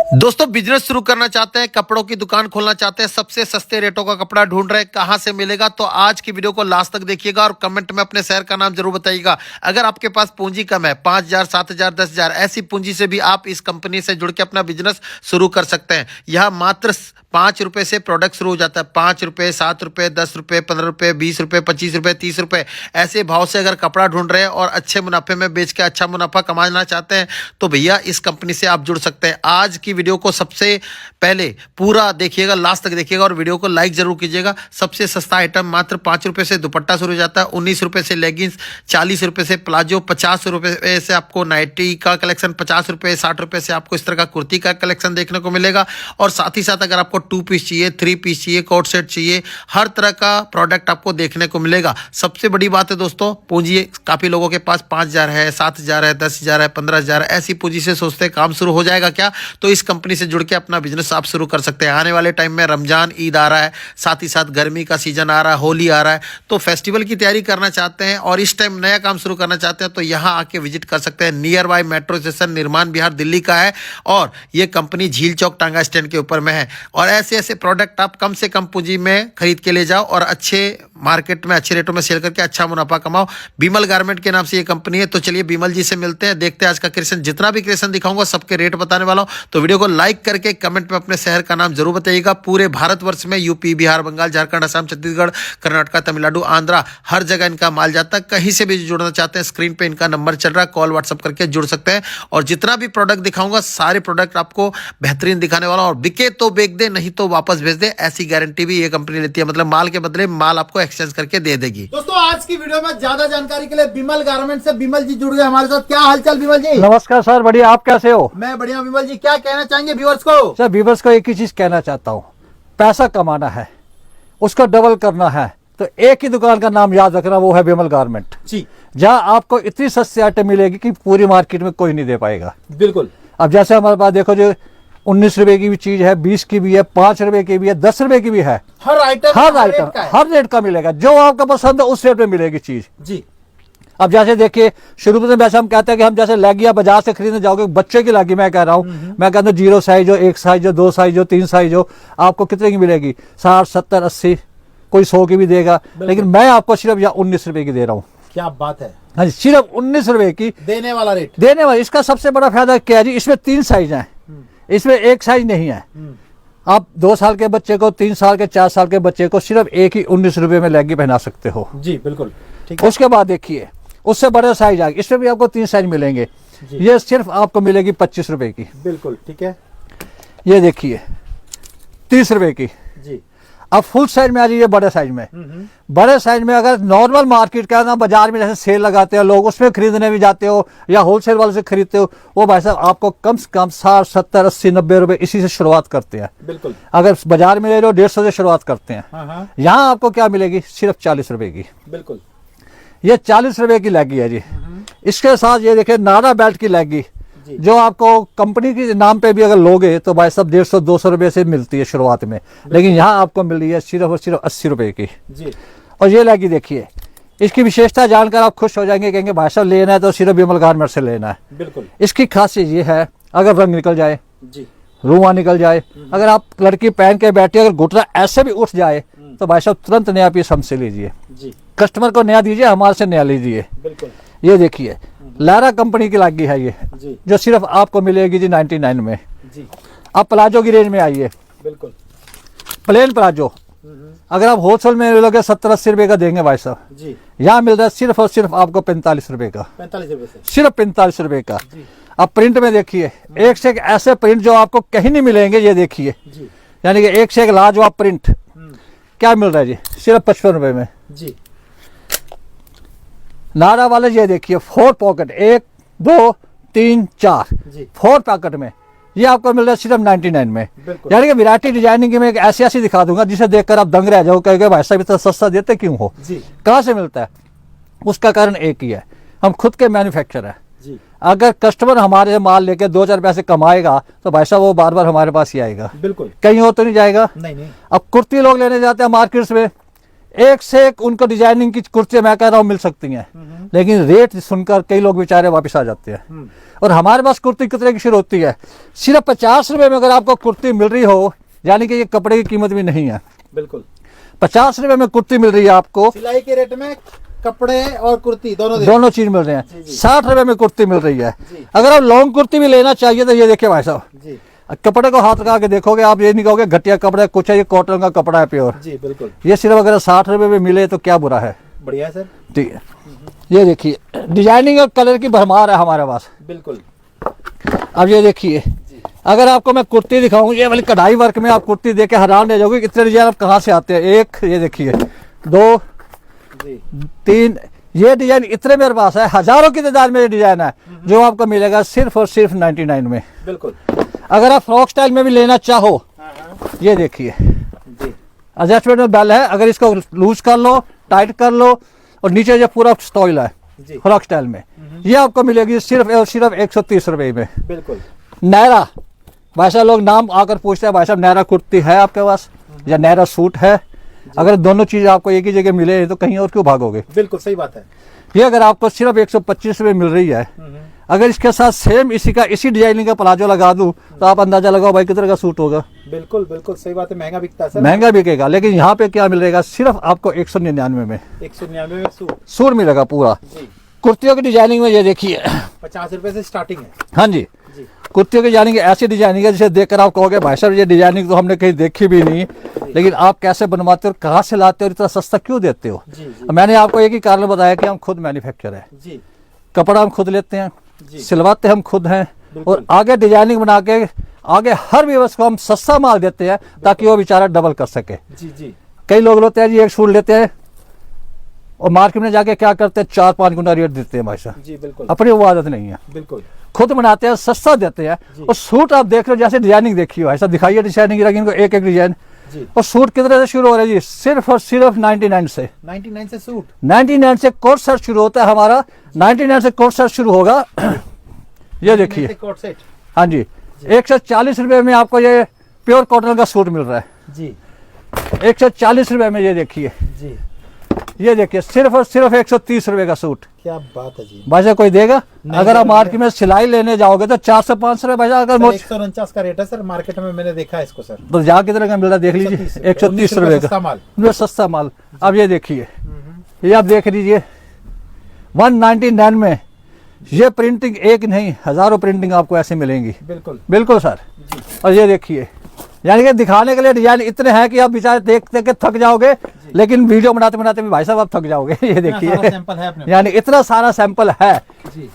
दोस्तों बिजनेस शुरू करना चाहते हैं, कपड़ों की दुकान खोलना चाहते हैं, सबसे सस्ते रेटों का कपड़ा ढूंढ रहे हैं, कहां से मिलेगा? तो आज की वीडियो को लास्ट तक देखिएगा और कमेंट में अपने शहर का नाम जरूर बताइएगा। अगर आपके पास पूंजी कम है, 5,000, 7,000, 10,000, ऐसी पूंजी से भी आप इस कंपनी से जुड़ के अपना बिजनेस शुरू कर सकते हैं। यह मात्र 5 रुपए से प्रोडक्ट शुरू हो जाता है। 5 रुपए, 7 रुपए, 10 रुपए, 15 रुपए, 20 रुपए, 25 रुपए, 30 रुपए, ऐसे भाव से अगर कपड़ा ढूंढ रहे हैं और अच्छे मुनाफे में बेच के अच्छा मुनाफा कमाना चाहते हैं तो भैया इस कंपनी से आप जुड़ सकते हैं। आज की वीडियो को सबसे पहले पूरा देखिएगा, लास्ट तक देखिएगा और वीडियो को लाइक जरूर कीजिएगा। सबसे सस्ता आइटम मात्र 5 रुपए से दुपट्टा शुरू हो जाता है, 19 रुपए से लेगिंग्स, 40 रुपए से प्लाजो, 50 रुपए से आपको नाइटी का कलेक्शन, 50 रुपए, 60 रुपए से आपको इस तरह का कुर्ती का कलेक्शन देखने को मिलेगा। और साथ ही साथ अगर आपको 2 पीस चाहिए, 3 पीस चाहिए, कोट सेट चाहिए, हर तरह का प्रोडक्ट आपको देखने को मिलेगा। सबसे बड़ी बात है दोस्तों, पूंजी काफी लोगों के पास 5,000 है, 7,000 है, 10,000 है, 15,000 है, ऐसी पूंजी से सोचते हैं काम शुरू हो जाएगा क्या? तो इस कंपनी से जुड़ के अपना बिजनेस आप शुरू कर सकते हैं। आने वाले टाइम में रमजान, ईद आ रहा है, साथ ही साथ गर्मी का सीजन आ रहा है, होली आ रहा है, तो फेस्टिवल की तैयारी करना चाहते हैं और इस टाइम नया काम शुरू करना चाहते हैं तो यहाँ आके विजिट कर सकते हैं। नियर बाय मेट्रो स्टेशन निर्माण विहार दिल्ली का है और ये कंपनी झील चौक टांगा स्टैंड के ऊपर में है। और ऐसे ऐसे प्रोडक्ट आप कम से कम पूंजी में खरीद के ले जाओ और अच्छे मार्केट में अच्छे रेटों में सेल करके अच्छा मुनाफा कमाओ। बिमल गारमेंट के नाम से ये कंपनी है। तो चलिए बिमल जी से मिलते हैं, देखते हैं आज का क्रिएशन। जितना भी क्रिएशन दिखाऊंगा सबके रेट बताने वाला हूं, तो वीडियो को लाइक करके कमेंट में अपने शहर का नाम जरूर बताइएगा। पूरे भारतवर्ष में यूपी, बिहार, बंगाल, झारखंड, असम, छत्तीसगढ़, कर्नाटक, तमिलनाडु, आंध्रा, हर जगह इनका माल जाता है। कहीं से भी जुड़ना चाहते हैं, स्क्रीन पे इनका नंबर चल रहा है, कॉल व्हाट्सअप करके जुड़ सकते हैं। और जितना भी प्रोडक्ट दिखाऊंगा सारे प्रोडक्ट आपको बेहतरीन दिखाने वाला, और बिके तो बेच दे, नहीं तो वापस भेज दे, ऐसी गारंटी भी ये कंपनी लेती है। मतलब माल के बदले माल आपको एक्सचेंज करके दे देगी। दोस्तों आज की वीडियो में ज्यादा जानकारी के लिए बिमल गारमेंट से बिमल जी जुड़ गए हमारे साथ। क्या हालचाल बिमल जी? नमस्कार सर, बढ़िया। आप कैसे हो? मैं बढ़िया। बिमल जी क्या कहना चाहेंगे व्यूअर्स को? सर व्यूअर्स को एक ही चीज कहना चाहता हूँ, पैसा कमाना है, उसको डबल करना है तो एक ही दुकान का नाम याद रखना, वो है बिमल गारमेंट जी। जहाँ आपको इतनी सस्ती आइटम मिलेगी कि पूरी मार्केट में कोई नहीं दे पाएगा। बिल्कुल। अब जैसे हमारे पास देखो, जो 19 रुपए की भी चीज है, 20 की भी है, 5 रुपए की भी है, 10 रुपए की भी है। हर आइटम हर रेट का मिलेगा। जो आपका पसंद है उस रेट में मिलेगी चीज जी। अब जैसे देखिए, शुरू में वैसे हम कहते हैं कि हम जैसे लेगिया बाजार से खरीदने जाओगे, बच्चे की लेगी मैं कह रहा हूँ, मैं कहता हूँ 0 साइज हो, 1 साइज हो, 2 साइज हो, 3 साइज हो, आपको कितने की मिलेगी? 60, 70, 80, कोई 100 की भी देगा। लेकिन मैं आपको सिर्फ यहाँ 19 रुपए की दे रहा हूँ। क्या बात है! हाँ जी, सिर्फ 19 रुपए की देने वाला रेट। देने वाला। इसका सबसे बड़ा फायदा क्या है जी, इसमें 3 साइज है, इसमें 1 साइज नहीं है। आप 2 साल के बच्चे को, 3 साल के, 4 साल के बच्चे को सिर्फ एक ही 19 रुपए में लेगी पहना सकते हो। जी बिल्कुल ठीक है। उसके बाद देखिए, उससे बड़े साइज आएगी, इसमें भी आपको 3 साइज मिलेंगे। ये सिर्फ आपको मिलेगी 25 रुपए की। बिल्कुल ठीक है। ये देखिए 30 रुपए की जी। अब फुल साइज में आ जाइए, बड़े साइज में। बड़े साइज में अगर नॉर्मल मार्केट का ना, बाजार में जैसे सेल लगाते हैं लोग, उसमें खरीदने भी जाते हो या होलसेल वाले से खरीदते हो, वो भाई साहब आपको कम से कम 60, 70, 80, 90 रुपए इसी से शुरुआत करते हैं। बिल्कुल। अगर बाजार में ले लो 150 से शुरुआत करते हैं। हाँ। यहाँ आपको क्या मिलेगी? सिर्फ 40 रुपए की। बिल्कुल। ये 40 रुपए की लैगी है जी। इसके साथ ये देखिए नारा बेल्ट की लैगी, जो आपको कंपनी के नाम पे भी अगर लोगे तो भाई साहब 150, 200 रुपए से मिलती है शुरुआत में, लेकिन यहाँ आपको मिल रही है सिर्फ और सिर्फ 80 रुपए की जी। और ये लैगी देखिए, इसकी विशेषता जानकर आप खुश हो जाएंगे, कहेंगे भाई साहब लेना है तो सिर्फ बिमल गारमेंट से लेना है। बिल्कुल। इसकी खासियत ये है, अगर रंग निकल जाए जी, रुआ निकल जाए, अगर आप लड़की पहन के बैठे, अगर घुटना ऐसे भी उठ जाए तो भाई साहब तुरंत नया पीस हमसे लीजिए जी। कस्टमर को नया दीजिए, हमारे से नया लीजिए। बिल्कुल। ये देखिए लारा कंपनी की लगी है ये जी। जो सिर्फ आपको मिलेगी जी 99 में जी। अब प्लाजो की रेंज में आइए। बिल्कुल। प्लेन प्लाजो अगर आप होलसेल में लोगे 70, 80 रुपए का देंगे भाई साहब, जी। यहाँ मिल रहा है सिर्फ और सिर्फ आपको 45 रुपए का। 45 रुपए से सिर्फ 45 रुपए का। जी। अब प्रिंट में देखिए, एक से एक ऐसे प्रिंट जो आपको कहीं नहीं मिलेंगे। ये देखिए जी। यानी कि एक से एक लाजवाब प्रिंट। क्या मिल रहा है जी? सिर्फ 55 रुपए में जी। नारा वाले ये देखिए 4 पॉकेट, 1, 2, 3, 4, जी। 4 पॉकेट में ये आपको मिल रहा है सिर्फ 99 में। यानी कि वैरायटी डिजाइनिंग में एक ऐसी ऐसी दिखा दूंगा जिसे देखकर आप दंग रह जाओ, कहोगे भाई साहब इतना सस्ता देते क्यों हो? जी। कहाँ से मिलता है? उसका कारण एक ही है, हम खुद के मैन्युफैक्चरर हैं। जी। अगर कस्टमर हमारे से माल लेके 2-4 पैसे कमाएगा तो भाई साहब वो बार बार हमारे पास ही आएगा। बिल्कुल। कहीं और तो नहीं जाएगा। नहीं। अब कुर्ती लोग लेने जाते हैं मार्केट्स में, एक से एक उनको डिजाइनिंग की कुर्तियां मैं कह रहा हूँ मिल सकती हैं, लेकिन रेट सुनकर कई लोग बेचारे वापस आ जाते हैं। और हमारे पास कुर्ती कितने की शुरू होती है? सिर्फ 50 रुपए में अगर आपको कुर्ती मिल रही हो, यानी कि ये कपड़े की कीमत भी नहीं है, बिल्कुल 50 रुपए में कुर्ती मिल रही है आपको। सिलाई के रेट में कपड़े और कुर्ती दोनों दोनों चीज मिल रहे हैं। 60 रुपए में कुर्ती मिल रही है। जी। अगर आप लॉन्ग कुर्ती भी लेना चाहिए तो ये देखिए भाई साहब, जी कपड़े को हाथ लगा के देखोगे आप, ये नहीं कहोगे घटिया कपड़ा है, कुछ है, ये कॉटन का कपड़ा है प्योर। जी बिल्कुल ये सिर्फ अगर 60 रुपए में मिले तो क्या बुरा है। बढ़िया है सर। ठीक है, ये देखिए डिजाइनिंग और कलर की भरमार है हमारे पास। बिल्कुल अब ये देखिए, अगर आपको मैं कुर्ती दिखाऊं, ये वाली कढ़ाई वर्क में आप कुर्ती देख के हैरान रह जाओगे, इतने डिजाइन आप कहाँ से आते हैं। एक ये देखिए, 2 जी 3, ये डिजाइन इतने मेरे पास है, हजारों की तादाद में ये डिजाइन है जो आपको मिलेगा सिर्फ और सिर्फ 99 में। बिल्कुल। अगर आप फ्रॉक स्टाइल में भी लेना चाहो, ये देखिए जी एडजस्टमेंट में बेल है, अगर इसको लूज कर लो, टाइट कर लो, और नीचे जो पूरा स्टॉइल है जी फ्रॉक स्टाइल में, ये आपको मिलेगी सिर्फ और सिर्फ 130 रुपए में। बिल्कुल। नैरा, भाई साहब लोग नाम आकर पूछते हैं भाई साहब नैरा कुर्ती है आपके पास या नैरा सूट है? अगर दोनों चीज आपको एक ही जगह मिले तो कहीं और क्यों भागोगे। बिल्कुल सही बात है। ये अगर आपको सिर्फ 125 रुपए मिल रही है, अगर इसके साथ सेम इसी डिजाइनिंग का प्लाजो लगा दूं तो आप अंदाजा लगाओ भाई कितने का सूट होगा। बिल्कुल बिल्कुल सही बात है। महंगा बिकता है सर। महंगा बिकेगा, लेकिन यहाँ पे क्या मिलेगा, सिर्फ आपको 199 में 199 में सूट मिलेगा पूरा। जी कुर्तियों की डिजाइनिंग में ये देखिए, 50 रुपए से स्टार्टिंग है। हाँ जी, जी कुर्तियों की डिजाइनिंग ऐसी डिजाइनिंग है जिसे देखकर आप कहोगे भाई साहब ये डिजाइनिंग तो हमने कहीं देखी भी नहीं, लेकिन आप कैसे बनवाते हो, कहाँ से लाते हो, इतना सस्ता क्यों देते हो। जी जी मैंने आपको एक ही कारण बताया कि हम खुद मैन्युफैक्चर है, जी कपड़ा हम खुद लेते हैं, जी सिलवाते हम खुद हैं, बिल्कुल। और आगे डिजाइनिंग बना के आगे हर व्यवस्था को हम सस्ता माल देते हैं ताकि वो बेचारा डबल कर सके। जी जी कई लोग होते हैं जी एक सूट लेते हैं और मार्केट में जाके क्या करते हैं, 4-5 गुना रेट देते हैं भाई साहब। जी बिल्कुल अपनी वो आदत नहीं है, बिल्कुल। खुद बनाते हैं, सस्ता देते हैं। और सूट आप देख रहे हो, जैसे डिजाइनिंग देखी हो, ऐसा दिखाइए डिजाइनिंग इनको एक एक डिजाइन। जी और सूट कितने से शुरू हो रहे हैं जी, सिर्फ और सिर्फ 99 से। 99 से सूट। 99 से कोट सेट शुरू होता है हमारा, 99 से कोट सेट शुरू होगा। ये देखिए, कोट सेट। हाँ जी, 140 रुपए में आपको ये प्योर कॉटन का सूट मिल रहा है। जी 140 रुपए में। ये देखिए, जी ये देखिए सिर्फ और सिर्फ 130 रुपए का सूट। क्या बात है जी। भाई साहब कोई देगा? नहीं अगर आप सर, मार्केट में सिलाई लेने जाओगे तो 400-500 रुपए। भाई साहब अगर 149 का रेट है सर, मार्केट में मैंने देखा है इसको सर। तो जहाँ कितने का मिल रहा है देख लीजिए, 130 रुपए सस्ता का माल। ये सस्ता माल। अब ये देखिए, ये आप देख लीजिए 199 में ये प्रिंटिंग एक नहीं हजारों प्रिंटिंग आपको ऐसे मिलेंगी। बिल्कुल बिल्कुल सर। और ये देखिए, यानी कि दिखाने के लिए डिजाइन इतने हैं कि आप बेचारे देख देख के थक जाओगे, लेकिन वीडियो बनाते बनाते भी भाई साहब आप थक जाओगे। ये देखिए सैंपल है अपने यानी इतना सारा सैंपल है। जी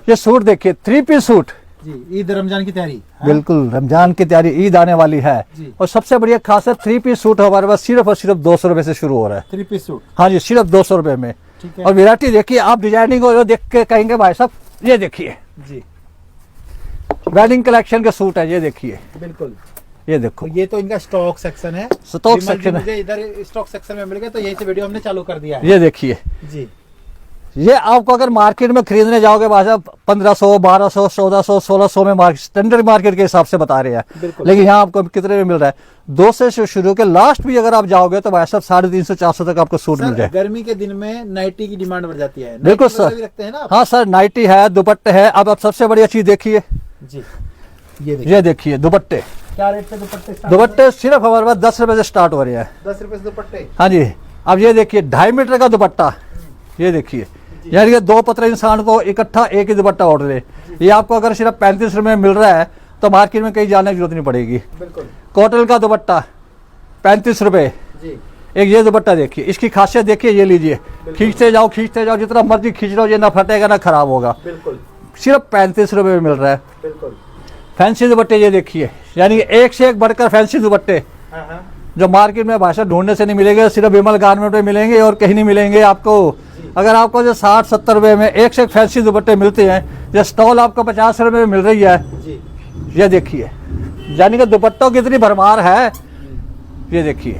ये सूट देखिए, 3 पीस सूट। जी ईद रमजान की तैयारी। बिल्कुल, रमजान की तैयारी, ईद आने वाली है। जी। और सबसे बढ़िया खासियत 3 पीस सूट हमारे पास सिर्फ और सिर्फ 200 रुपए से शुरू हो रहा है। 3 पीस सूट। हाँ जी, सिर्फ 200 रुपए में। ठीक है। और वैरायटी देखिए आप, डिजाइनिंग को देख के कहेंगे भाई साहब ये देखिए जी वेडिंग कलेक्शन के सूट है। ये देखिए, बिल्कुल। ये देखो, ये तो इनका स्टॉक सेक्शन है। स्टॉक विमल जी सेक्शन है। मुझे इधर स्टॉक सेक्शन में मिल गया तो यही से वीडियो हमने चालू कर दिया है। ये देखिए, जी ये आपको अगर मार्केट में खरीदने जाओगे भाई साहब 1500, 1200, 1400, 1600 में मार्केट स्टैंडर्ड मार्केट के हिसाब से बता रहे हैं, बिल्कुल। लेकिन यहाँ आपको कितने में मिल रहा है? 200 से शुरू के लास्ट भी अगर आप जाओगे तो भाई साहब 350-400 तक आपको सूट मिल सर, जाए। गर्मी के दिन में नाइटी की डिमांड बढ़ जाती है। बिल्कुल नाइटी वगैरह सर। भी रखते हैं ना आप? हाँ सर, नाइटी है, दुपट्टे है। अब आप सबसे बढ़िया चीज देखिए, जी ये देखिए। ये देखिए दुपट्टे। क्या रेट से दुपट्टे start दुपट्टे सिर्फ हमारे पास 10 रुपए से स्टार्ट हो रहे हैं। 10 रुपए से दुपट्टे। हाँ जी। अब ये देखिए 2.5 मीटर का दुपट्टा। ये देखिए, यानी कि 2 पतले इंसान को इकट्ठा एक ही दुपट्टा ऑर्डर है। ये आपको अगर सिर्फ 35 रुपए में मिल रहा है तो मार्केट में कहीं जाने की जरूरत नहीं पड़ेगी। बिल्कुल। कॉटन का दुपट्टा 35 रुपए। जी एक ये दुपट्टा देखिए, इसकी खासियत देखिए, ये लीजिए, खींचते जाओ जितना मर्जी खींच लो, ये ना फटेगा ना खराब होगा। बिल्कुल सिर्फ 35 रुपए में मिल रहा है। बिल्कुल। फैंसी दुपट्टे ये देखिए, यानी कि एक से एक बढ़कर फैंसी दुपट्टे हाँ हाँ जो मार्केट में भाषा ढूंढने से नहीं मिलेंगे, सिर्फ विमल गारमेंट में मिलेंगे और कहीं नहीं मिलेंगे आपको। अगर आपको जो 60-70 रुपए में एक से एक फैंसी दुपट्टे मिलते हैं, जो स्टॉल आपको 50 रुपए में मिल रही है, जी ये देखिए, यानी कि दुपट्टों की इतनी भरमार है। ये देखिए,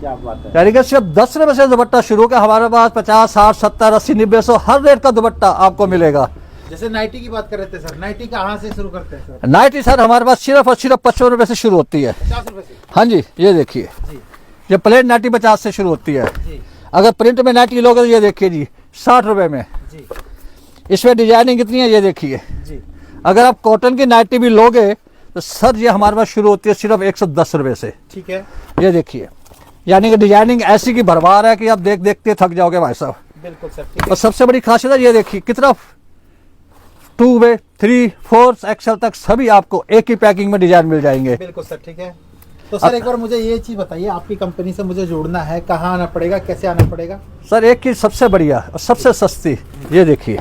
क्या बात है। यानी कि सिर्फ 10 रुपए से दुपट्टा शुरू का हमारे पास 50, 60, 70, 80, 90, 100 हर रेट का दुपट्टा आपको मिलेगा। जैसे नाइटी की बात कर रहे थे सर, नाइटी कहाँ से शुरू करते हैं सर? नाइटी सर हमारे पास सिर्फ और सिर्फ 55 रुपए से शुरू होती है। 50 रुपए से। हाँ जी, ये देखिए, जी ये प्लेन नाइटी 50 से शुरू होती है। जी अगर प्रिंट में नाइटी लोगे तो ये देखिए जी 60 रुपए में। जी इसमें डिजाइनिंग कितनी है ये देखिए। जी अगर आप कॉटन की नाइटी भी लोगे तो सर ये हमारे पास शुरू होती है सिर्फ 110 रुपए से। ठीक है, ये देखिए, यानी कि डिजाइनिंग ऐसी की भरमार है कि आप देख देखते थक जाओगे भाई साहब। बिल्कुल सर, ठीक और है। सबसे बड़ी खासियत है ये देखिए कितना 2 वे 3 4 एक्सेल तक सभी आपको एक ही पैकिंग में डिजाइन मिल जाएंगे। बिल्कुल सर, ठीक है। तो सर एक बार मुझे ये चीज बताइए, आपकी कंपनी से मुझे जुड़ना है, कहाँ आना पड़ेगा, कैसे आना पड़ेगा? सर एक की सबसे बढ़िया और सबसे सस्ती ये देखिए,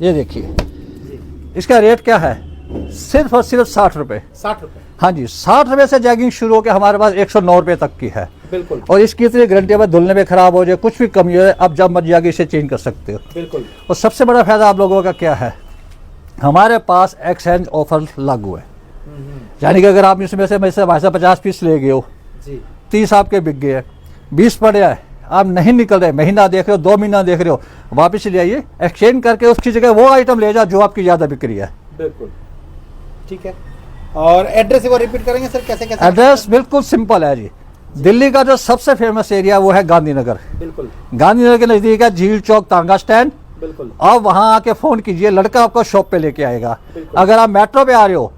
ये देखिए जी इसका रेट क्या है, सिर्फ और सिर्फ 60 रुपए। 60 रुपए। हाँ जी, 60 रुपए से जैगिंग शुरू होकर हमारे पास 109 रुपए तक की है। बिल्कुल और इसकी इतनी गारंटी है, धुलने में खराब हो जाए कुछ भी कमी हो, आप जब मर्जी आगे इसे चेंज कर सकते हो। बिल्कुल। और सबसे बड़ा फायदा आप लोगों का क्या है, हमारे पास एक्सचेंज ऑफर लागू है। यानी कि अगर आप इसमें से मेरे से 50 पीस ले गए हो, जी 30 आपके बिक गए, 20 पड़े हैं, आप नहीं निकल रहे, महीना देख रहे हो, 2 महीना देख रहे हो, वापस ले आइए, एक्सचेंज करके उसकी जगह वो आइटम ले जाओ जो आपकी ज़्यादा बिक्री है। बिल्कुल, ठीक है। और एड्रेस एक बार रिपीट करेंगे सर, कैसे कैसे? एड्रेस बिल्कुल सिंपल है जी। दिल्ली का जो सबसे फेमस एरिया वो है गांधीनगर। बिल्कुल गांधीनगर के नज़दीक है झील चौक तांगा स्टैंड। बिल्कुल। आप वहां आके फोन कीजिए, लड़का आपको शॉप पे लेके आएगा। बिल्कुल। अगर आप मेट्रो पे आ रहे हो,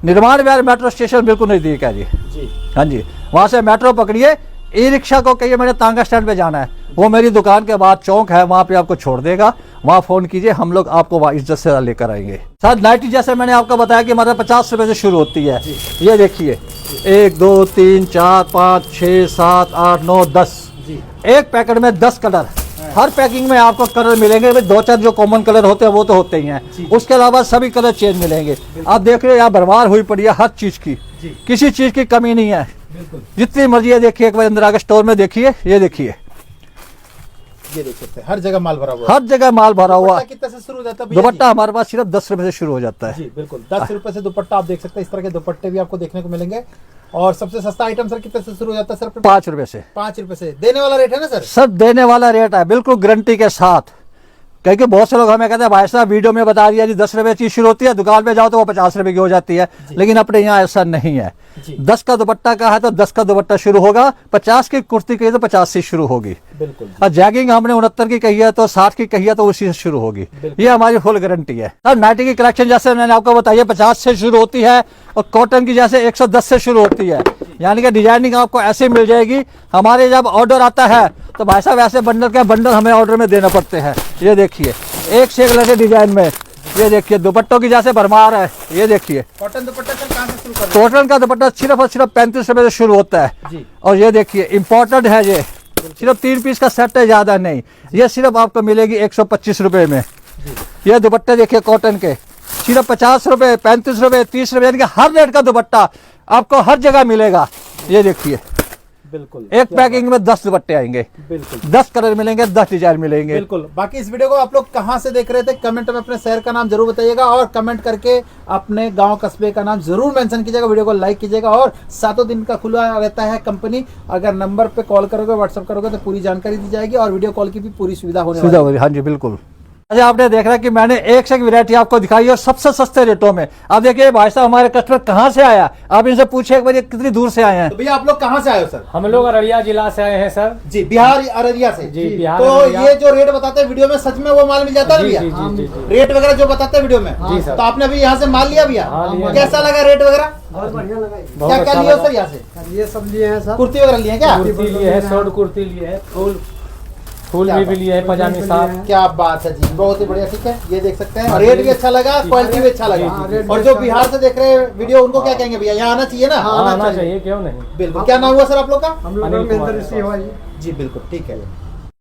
निर्माण विहार मेट्रो स्टेशन बिल्कुल नजदीक है जी। जी हाँ जी, वहां से मेट्रो पकड़िए, ई रिक्शा को कहिए मैंने तांगा स्टैंड पे जाना है, वो मेरी दुकान के बाद चौक है वहां पे आपको छोड़ देगा, वहां फोन कीजिए, हम लोग आपको वहां इज्जत से लेकर आएंगे। सर नाइटी जैसे मैंने आपको बताया कि हमारे 50 रुपए से शुरू होती है। ये देखिए 1 2 3 4 5 6 7 8 9 10, जी एक पैकेट में 10 कलर। हर पैकिंग में आपको कलर मिलेंगे, 2-4 जो कॉमन कलर होते हैं वो तो होते ही हैं, उसके अलावा सभी कलर चेंज मिलेंगे। आप देख रहे हो यहाँ भरमार हुई पड़ी है हर चीज की, जी किसी चीज की कमी नहीं है। बिल्कुल। जितनी मर्जी है देखिए, एक बार अंदर आके स्टोर में देखिए, ये देखिए ये देख सकते हैं, हर जगह माल भरा हुआ है। हर जगह माल भरा हुआ। दुपट्टा कितने से शुरू हो जाता है भैया दुपट्टा हमारे पास सिर्फ 10 रुपए से शुरू हो जाता जी? है। जी बिल्कुल, 10 रुपए से दुपट्टा आप देख सकते हैं। इस तरह के दुपट्टे भी आपको देखने को मिलेंगे। और सबसे सस्ता आइटम सर कितने से शुरू हो जाता है सर? 5 रुपए से। 5 रुपए से देने वाला रेट है ना सर? सब देने वाला रेट है, बिल्कुल गारंटी के साथ। क्योंकि बहुत से लोग हमें कहते हैं भाई साहब वीडियो में बता दिया जी 10 रुपए चीज शुरू होती है, दुकान पे जाओ तो वो 50 रुपए की हो जाती है, लेकिन अपने यहाँ ऐसा नहीं है। जी 10 का दुपट्टा का है तो 10 का दुपट्टा शुरू होगा, 50 की कुर्ती कही तो 50 से शुरू होगी। बिल्कुल और जैगिंग हमने 69 की कही है तो 60 की कही है तो उसी से शुरू होगी। बिल्कुल। ये हमारी फुल गारंटी है। सर नाइटी की कलेक्शन जैसे मैंने आपको बताया 50 से शुरू होती है, और कॉटन की जैसे 110 से शुरू होती है। यानी कि डिजाइनिंग आपको ऐसे मिल जाएगी। हमारे जब ऑर्डर आता है तो भाई साहब ऐसे बंडल के बंडल हमें ऑर्डर में देना पड़ते हैं। ये देखिए एक से एक लगे डिजाइन में, ये देखिए दुपट्टों की जैसे भरमार है। ये देखिए कॉटन दुपट्टा सर कहाँ से शुरू कर रहे हैं? कॉटन का दुपट्टा सिर्फ और सिर्फ 35 रुपए से शुरू होता है। जी और ये देखिए इम्पोर्टेड है, ये सिर्फ 3 पीस का सेट है, ज्यादा नहीं। ये सिर्फ आपको मिलेगी 125 रुपए में। ये दुपट्टे देखिए कॉटन के सिर्फ 50 रुपए 35 रुपए 30 रुपए, यानी कि हर रेट का दुपट्टा आपको हर जगह मिलेगा। ये देखिए बिल्कुल, एक पैकिंग में 10 दुपट्टे आएंगे, बिल्कुल 10 कलर मिलेंगे, 10 डिजाइन मिलेंगे। बिल्कुल। बाकी इस वीडियो को आप लोग कहाँ से देख रहे थे, कमेंट में अपने शहर का नाम जरूर बताइएगा, और कमेंट करके अपने गांव कस्बे का नाम जरूर मेंशन कीजिएगा, वीडियो को लाइक कीजिएगा। और 7 दिन का खुला रहता है कंपनी, अगर नंबर पे कॉल करोगे व्हाट्सअप करोगे तो पूरी जानकारी दी जाएगी, और वीडियो कॉल की भी पूरी सुविधा होने वाली सुविधा है। हो रही, हाँ जी बिल्कुल। अच्छा आपने देख रहा है कि मैंने एक से एक वैरायटी आपको दिखाई है और सबसे सस्ते रेटों में। आप देखिए भाई साहब हमारे कस्टमर कहाँ से आया, आप इनसे पूछे एक बार ये कितनी दूर से आए हैं। तो भैया आप लोग कहाँ से आए हो सर? हम लोग अररिया जिला से आए हैं सर। जी बिहार अररिया से। जी, बिहार तो अररिया। ये जो रेट बताते हैं वीडियो में सच में वो माल मिल जाता है जी, भैया? जी, जी, जी, जी। रेट वगैरह जो बताते हैं वीडियो में? जी, सर। तो आपने अभी यहाँ से माल लिया भैया? हाँ, लिया। कैसा लगा रेट वगैरह? बहुत बढ़िया लगा। बहुत क्या क्या अच्छा लिया लगा। सर यहाँ से? ये सब लिए हैं सब। कुर्ती वगैरह लिए हैं क्या? कुर्ती लिए है, शॉर्ट कुर्ती लिए है, फुल क्या में बात। भी लिए है, पजामी साहब। क्या बात है जी, बहुत ही बढ़िया। ठीक है, ये देख सकते हैं, रेट भी अच्छा लगा, क्वालिटी भी अच्छा लगा। हाँ, रेट भी और जो अच्छा बिहार से देख रहे हैं वीडियो उनको क्या कहेंगे भैया, यहाँ आना चाहिए ना? हाँ, आना आना चाहिए, क्यों नहीं। बिल्कुल। क्या नाम हुआ सर आप लोग का? हम लोग अनिल महेंद्र कुमार। ऋषि हवा जी। जी बिल्कुल ठीक है।